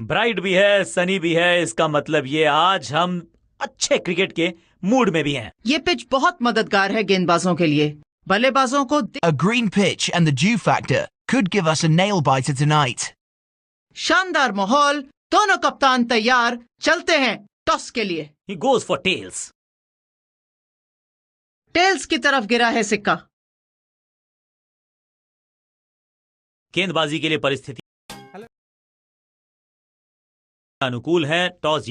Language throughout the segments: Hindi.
ब्राइट भी है, सनी भी है, इसका मतलब ये आज हम अच्छे क्रिकेट के मूड में भी हैं। ये पिच बहुत मददगार है गेंदबाजों के लिए। बल्लेबाजों को A green pitch and the dew factor could give us a nail biter tonight. शानदार माहौल, दोनों कप्तान तैयार, चलते हैं टॉस के लिए। He goes for tails. Tails की तरफ गिरा है सिक्का। गेंदबाजी के लिए परिस्थिति अनुकूल है। टॉस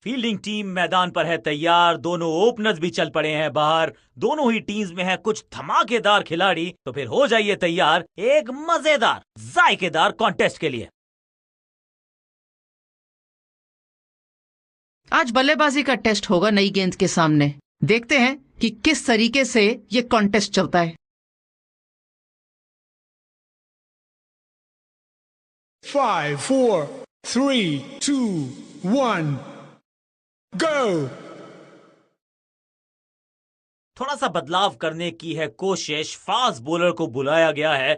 फील्डिंग टीम मैदान पर है तैयार। दोनों ओपनर्स भी चल पड़े हैं बाहर। दोनों ही टीम्स में है कुछ धमाकेदार खिलाड़ी। तो फिर हो जाइए तैयार एक मजेदार जायकेदार कॉन्टेस्ट के लिए। आज बल्लेबाजी का टेस्ट होगा नई गेंद के सामने। देखते हैं कि किस तरीके से ये कॉन्टेस्ट चलता है। 5, 4, 3, 2, 1, go! थोड़ा सा बदलाव करने की है कोशिश। फास्ट बॉलर को बुलाया गया है।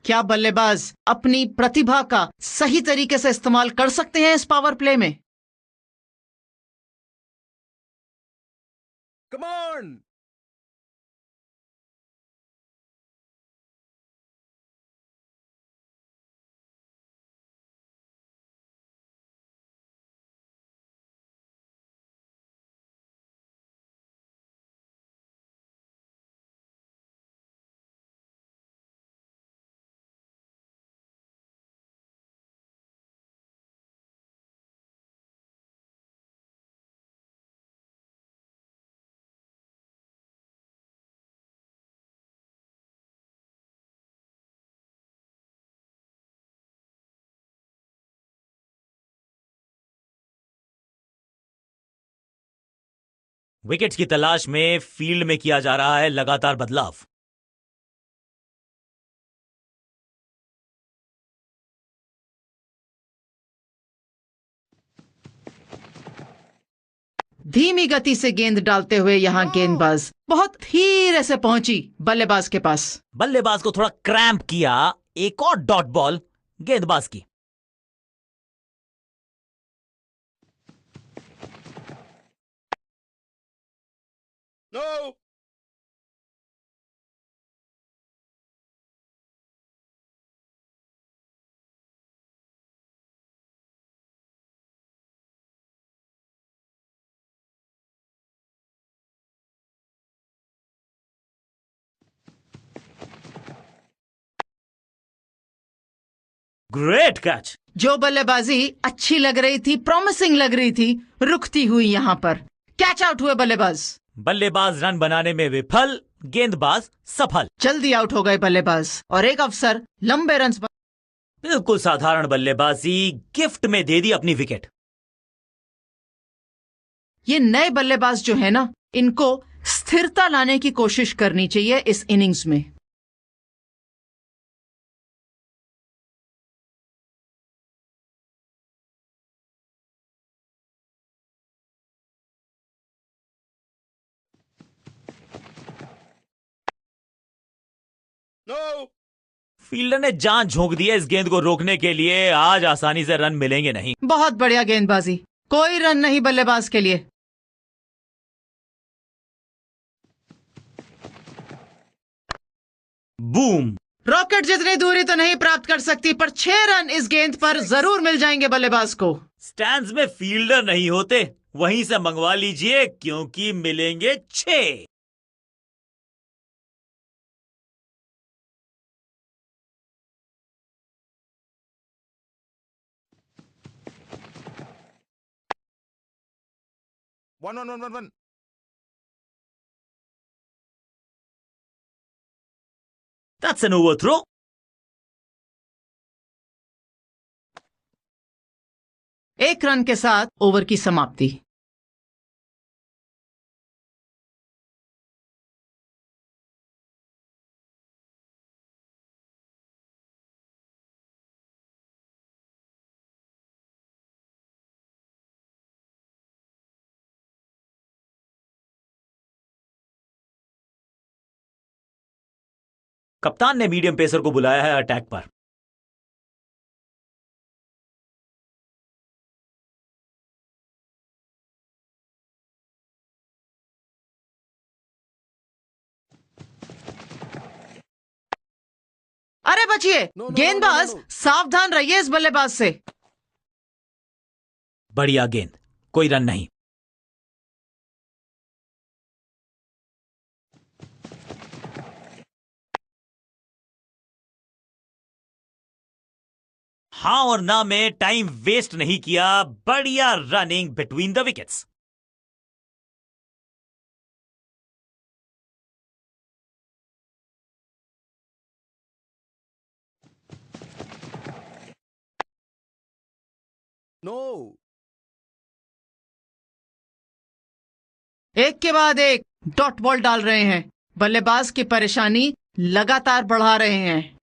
क्या बल्लेबाज अपनी प्रतिभा का सही तरीके से इस्तेमाल कर सकते हैं इस पावर प्ले में? Come on! विकेट्स की तलाश में फील्ड में किया जा रहा है लगातार बदलाव। धीमी गति से गेंद डालते हुए यहां गेंदबाज बहुत धीरे से पहुंची बल्लेबाज के पास। बल्लेबाज को थोड़ा क्रैम्प किया। एक और डॉट बॉल गेंदबाज की। No! Great catch. जो बल्लेबाजी अच्छी लग रही थी, प्रॉमिसिंग लग रही थी, रुकती हुई यहां पर कैच आउट हुए बल्लेबाज। बल्लेबाज रन बनाने में विफल, गेंदबाज सफल। जल्दी आउट हो गए बल्लेबाज और एक अवसर लंबे रन। बिल्कुल साधारण बल्लेबाजी, गिफ्ट में दे दी अपनी विकेट। ये नए बल्लेबाज जो है ना, इनको स्थिरता लाने की कोशिश करनी चाहिए इस इनिंग्स में। No! फील्डर ने जान झोंक दी है इस गेंद को रोकने के लिए। आज आसानी से रन मिलेंगे नहीं। बहुत बढ़िया गेंदबाजी, कोई रन नहीं बल्लेबाज के लिए। बूम। रॉकेट जितनी दूरी तो नहीं प्राप्त कर सकती, पर 6 रन इस गेंद पर जरूर मिल जाएंगे बल्लेबाज को। स्टैंड्स में फील्डर नहीं होते, वहीं से मंगवा लीजिए क्योंकि मिलेंगे 6। One. That's an overthrow. 1 run के साथ ओवर की समाप्ति। कप्तान ने मीडियम पेसर को बुलाया है अटैक पर। अरे बचिए, गेंदबाज सावधान रहिए इस बल्लेबाज से। बढ़िया गेंद, कोई रन नहीं। हाँ और ना में टाइम वेस्ट नहीं किया। बढ़िया running between the wickets. No. एक के बाद एक डॉट बॉल डाल रहे हैं। बल्लेबाज की परेशानी लगातार बढ़ा रहे हैं।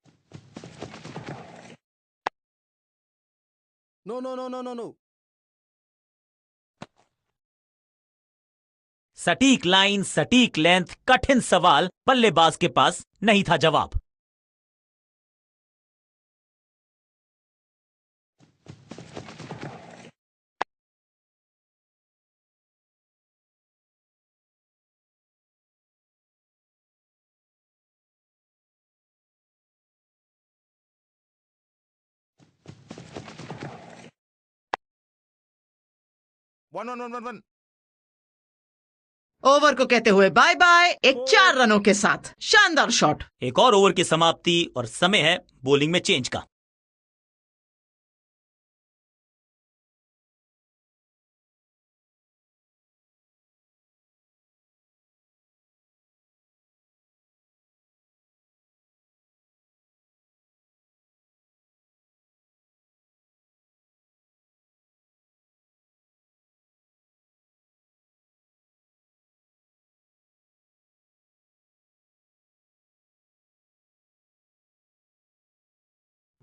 No, no, no, no, no, no. सटीक लाइन, सटीक लेंथ, कठिन सवाल, बल्लेबाज के पास नहीं था जवाब। One. ओवर को कहते हुए बाय बाय। एक 4 रनों के साथ शानदार शॉट। एक और ओवर की समाप्ति और समय है बॉलिंग में चेंज का।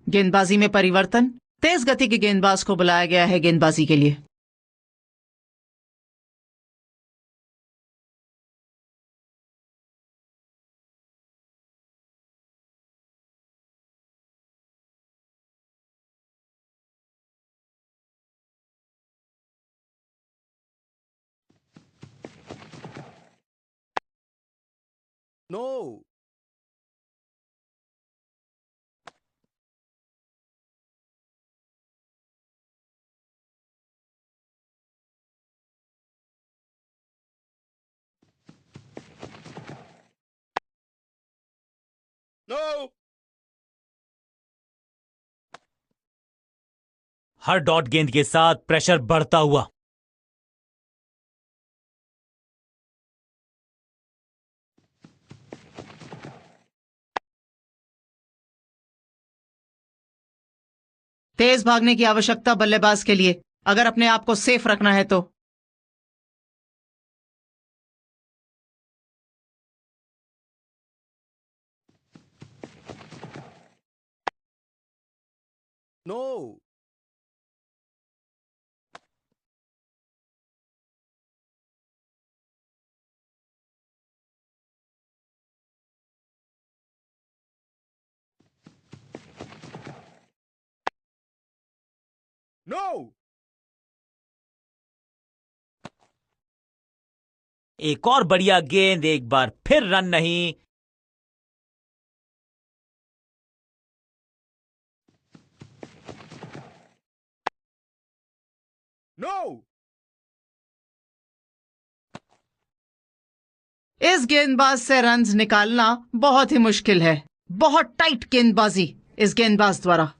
गेंदबाजी में परिवर्तन। तेज गति के गेंदबाज को बुलाया गया है गेंदबाजी के लिए। No. No. हर डॉट गेंद के साथ प्रेशर बढ़ता हुआ। तेज भागने की आवश्यकता बल्लेबाज के लिए, अगर अपने आप को सेफ रखना है तो। No. No. एक और बढ़िया गेंद, एक बार फिर रन नहीं। No. इस गेंदबाज से रन्स निकालना बहुत ही मुश्किल है। बहुत टाइट गेंदबाजी इस गेंदबाज द्वारा।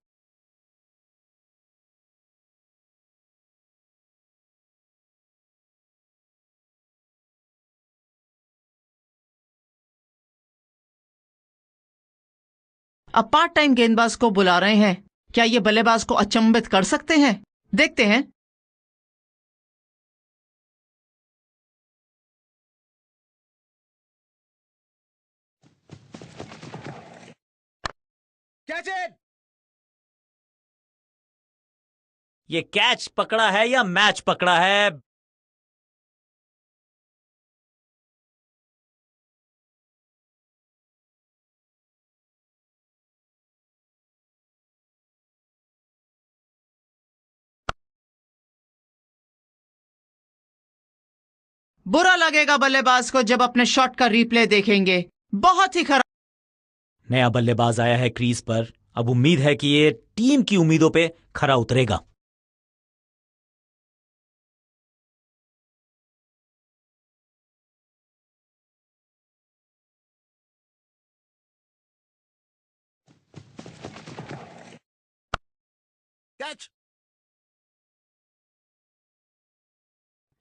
अब पार्ट टाइम गेंदबाज को बुला रहे हैं। क्या ये बल्लेबाज को अचंभित कर सकते हैं? देखते हैं। Catch it! ये कैच पकड़ा है या मैच पकड़ा है? बुरा लगेगा बल्लेबाज को जब अपने शॉट का रिप्ले देखेंगे। बहुत ही खराब। नया बल्लेबाज आया है क्रीज पर। अब उम्मीद है कि ये टीम की उम्मीदों पे खरा उतरेगा। Catch!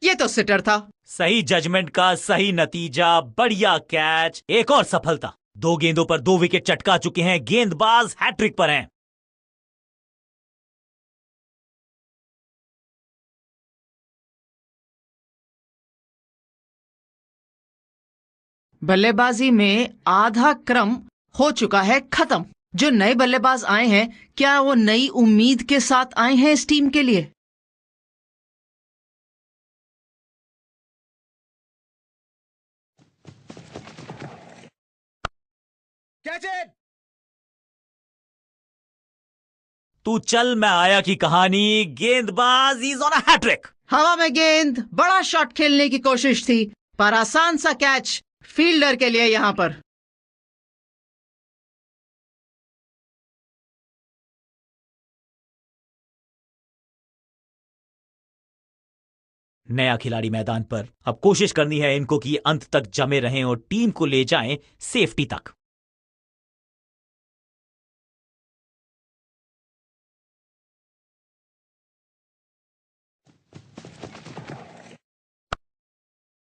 ये तो सिटर था। सही जजमेंट का सही नतीजा। बढ़िया कैच। एक और सफलता। 2 गेंदों पर 2 विकेट चटका चुके हैं। गेंदबाज हैट्रिक पर हैं। बल्लेबाजी में आधा क्रम हो चुका है खत्म। जो नए बल्लेबाज आए हैं, क्या वो नई उम्मीद के साथ आए हैं इस टीम के लिए? Catch it! तू चल मैं आया की कहानी। गेंदबाज इज ऑन अ हैट्रिक। हवा में गेंद, बड़ा शॉट खेलने की कोशिश थी, पर आसान सा कैच फील्डर के लिए यहां पर। नया खिलाड़ी मैदान पर। अब कोशिश करनी है इनको कि अंत तक जमे रहें और टीम को ले जाएं सेफ्टी तक।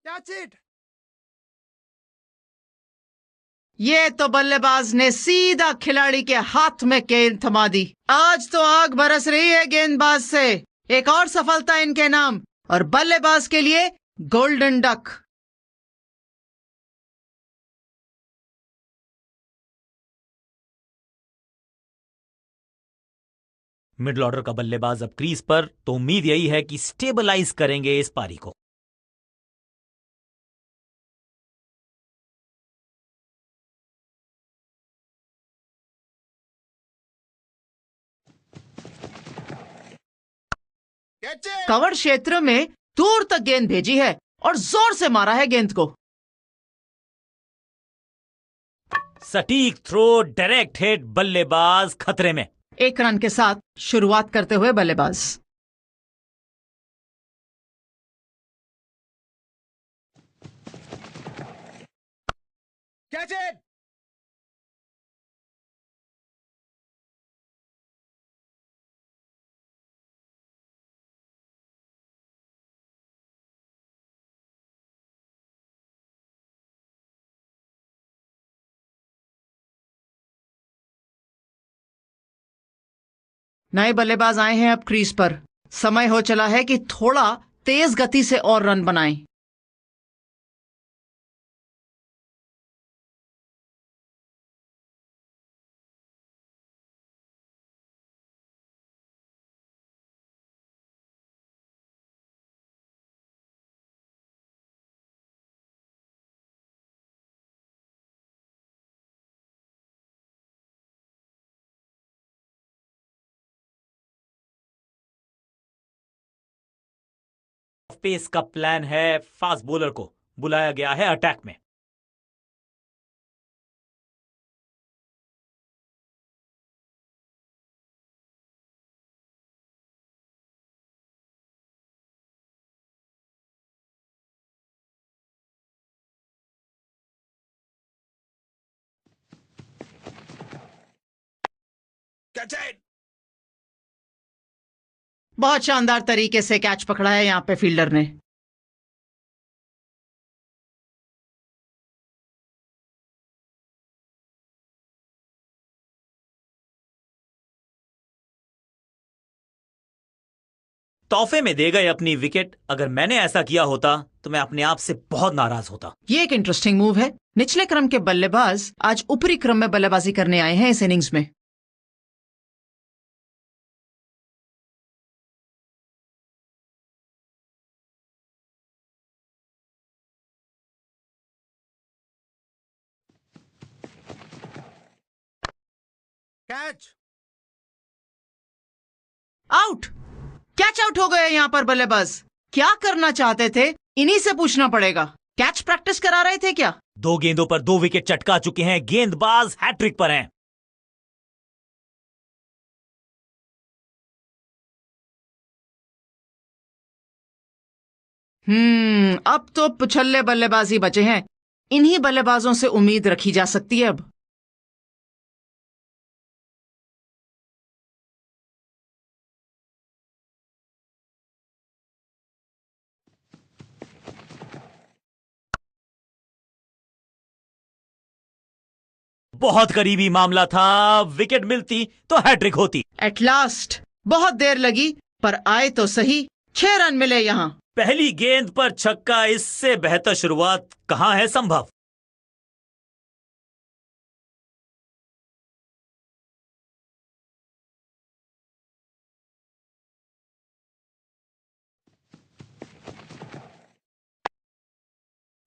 That's it! ये तो बल्लेबाज ने सीधा खिलाड़ी के हाथ में गेंद थमा दी। आज तो आग बरस रही है गेंदबाज से। एक और सफलता इनके नाम और बल्लेबाज के लिए गोल्डन डक। मिडिल ऑर्डर का बल्लेबाज अब क्रीज पर, तो उम्मीद यही है कि स्टेबलाइज करेंगे इस पारी को। Catch it! कवर क्षेत्र में दूर तक गेंद भेजी है और जोर से मारा है गेंद को। सटीक थ्रो, डायरेक्ट हिट। बल्लेबाज खतरे में। 1 रन के साथ शुरुआत करते हुए बल्लेबाज। Catch it! नए बल्लेबाज आए हैं अब क्रीज पर। समय हो चला है कि थोड़ा तेज गति से और रन बनाएं। पेस का प्लान है। फास्ट बॉलर को बुलाया गया है अटैक में। Catch it! बहुत शानदार तरीके से कैच पकड़ा है यहां पे फील्डर ने। तोहफे में दे गए अपनी विकेट। अगर मैंने ऐसा किया होता तो मैं अपने आप से बहुत नाराज होता। ये एक इंटरेस्टिंग मूव है। निचले क्रम के बल्लेबाज आज ऊपरी क्रम में बल्लेबाजी करने आए हैं इस इनिंग्स में। Catch out. कैच आउट हो गए यहाँ पर बल्लेबाज। क्या करना चाहते थे, इन्हीं से पूछना पड़ेगा। कैच प्रैक्टिस करा रहे थे क्या? 2 गेंदों पर 2 विकेट चटका चुके हैं, गेंदबाज हैट्रिक पर हैं। अब तो पुछल्ले बल्लेबाजी बचे हैं। इन्हीं बल्लेबाजों से उम्मीद रखी जा सकती है अब। बहुत करीबी मामला था, विकेट मिलती तो हैट्रिक होती। At last. बहुत देर लगी पर आए तो सही। 6 रन मिले यहां। पहली गेंद पर छक्का, इससे बेहतर शुरुआत कहां है संभव।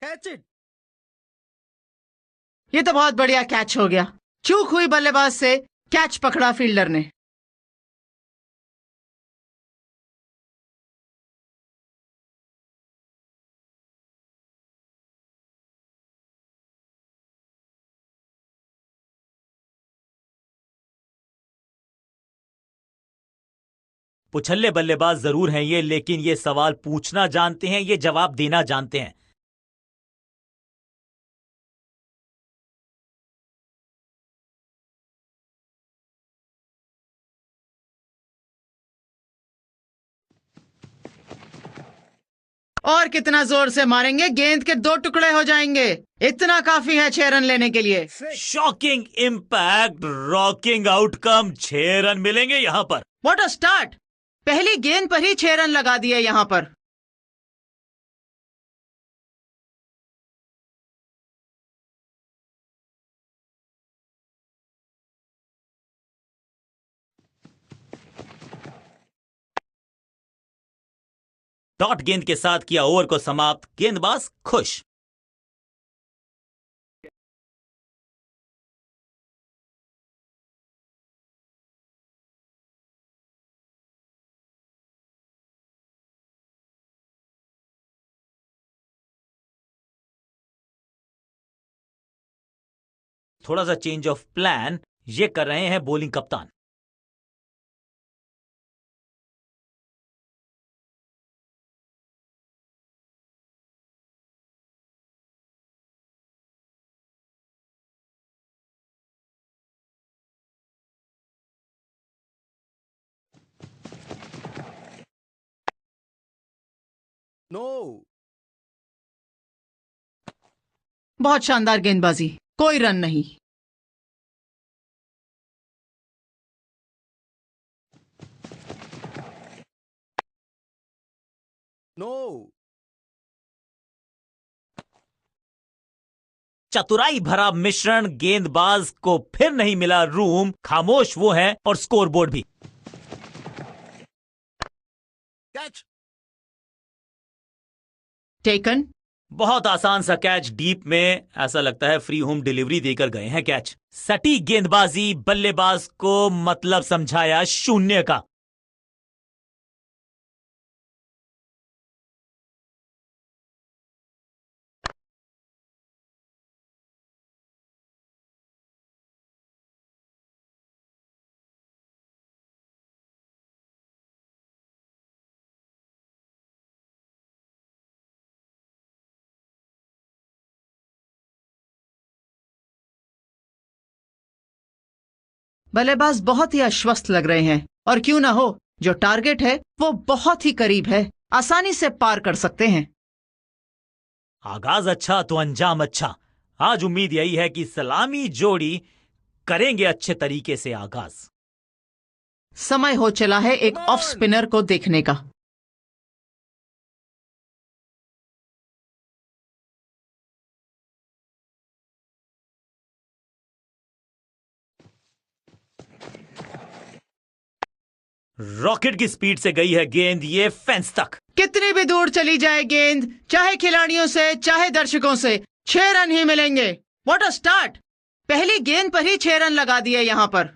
कैच इट ये तो बहुत बढ़िया कैच हो गया। चूक हुई बल्लेबाज से, कैच पकड़ा फील्डर ने। पुछल्ले बल्लेबाज जरूर हैं ये, लेकिन ये सवाल पूछना जानते हैं, ये जवाब देना जानते हैं। और कितना जोर से मारेंगे, गेंद के 2 टुकड़े हो जाएंगे। इतना काफी है 6 रन लेने के लिए। Shocking impact, rocking outcome, 6 run मिलेंगे यहां पर। What a start. पहली गेंद पर ही 6 रन लगा दिए यहां पर। डॉट गेंद के साथ किया ओवर को समाप्त, गेंदबाज खुश। थोड़ा सा चेंज ऑफ प्लान ये कर रहे हैं बॉलिंग कप्तान। नो बहुत शानदार गेंदबाजी, कोई रन नहीं। नो चतुराई भरा मिश्रण, गेंदबाज को फिर नहीं मिला रूम, खामोश वो है और स्कोरबोर्ड भी। Catch taken. बहुत आसान सा कैच, डीप में, ऐसा लगता है फ्री होम डिलीवरी देकर गए हैं कैच। सटीक गेंदबाजी, बल्लेबाज को मतलब समझाया 0 का। बल्लेबाज बहुत ही आश्वस्त लग रहे हैं, और क्यों ना हो, जो टारगेट है वो बहुत ही करीब है, आसानी से पार कर सकते हैं। आगाज अच्छा तो अंजाम अच्छा। आज उम्मीद यही है कि सलामी जोड़ी करेंगे अच्छे तरीके से आगाज। समय हो चला है एक ऑफ स्पिनर को देखने का। रॉकेट की स्पीड से गई है गेंद, ये फेंस तक। कितनी भी दूर चली जाए गेंद, चाहे खिलाड़ियों से चाहे दर्शकों से, 6 रन ही मिलेंगे। What a start. पहली गेंद पर ही 6 रन लगा दिए यहां पर।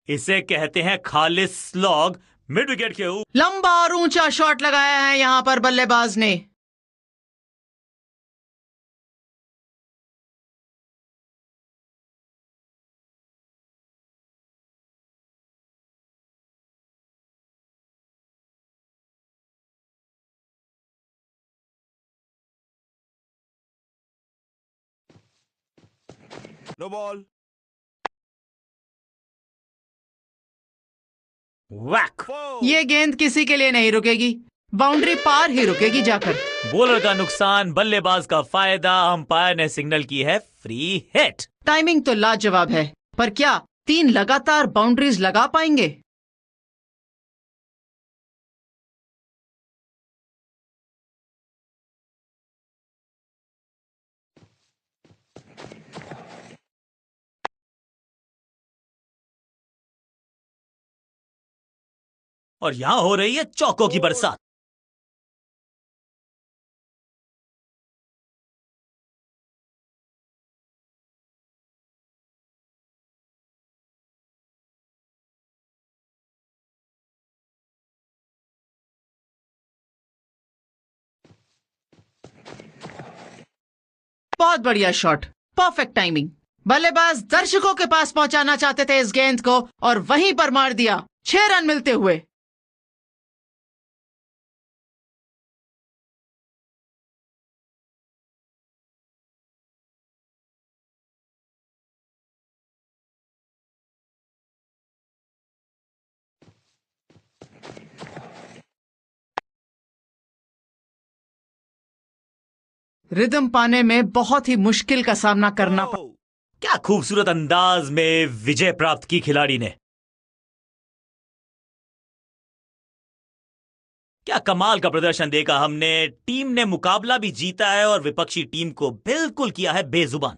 इसे कहते हैं खालिस स्लॉग। मिड विकेट के ऊपर लंबा और ऊंचा शॉट लगाया है यहां पर बल्लेबाज ने। No ball. वैक। Four. ये गेंद किसी के लिए नहीं रुकेगी, बाउंड्री पार ही रुकेगी जाकर। बॉलर का नुकसान, बल्लेबाज का फायदा। अंपायर ने सिग्नल की है फ्री हिट। टाइमिंग तो लाजवाब है, पर क्या 3 लगातार बाउंड्रीज लगा पाएंगे? और यहां हो रही है चौकों की बरसात। बहुत बढ़िया शॉट, परफेक्ट टाइमिंग। बल्लेबाज दर्शकों के पास पहुंचाना चाहते थे इस गेंद को और वहीं पर मार दिया। 6 रन मिलते हुए। रिदम पाने में बहुत ही मुश्किल का सामना करना पड़ा। Oh. क्या खूबसूरत अंदाज में विजय प्राप्त की खिलाड़ी ने। क्या कमाल का प्रदर्शन देखा हमने। टीम ने मुकाबला भी जीता है और विपक्षी टीम को बिल्कुल किया है बेजुबान।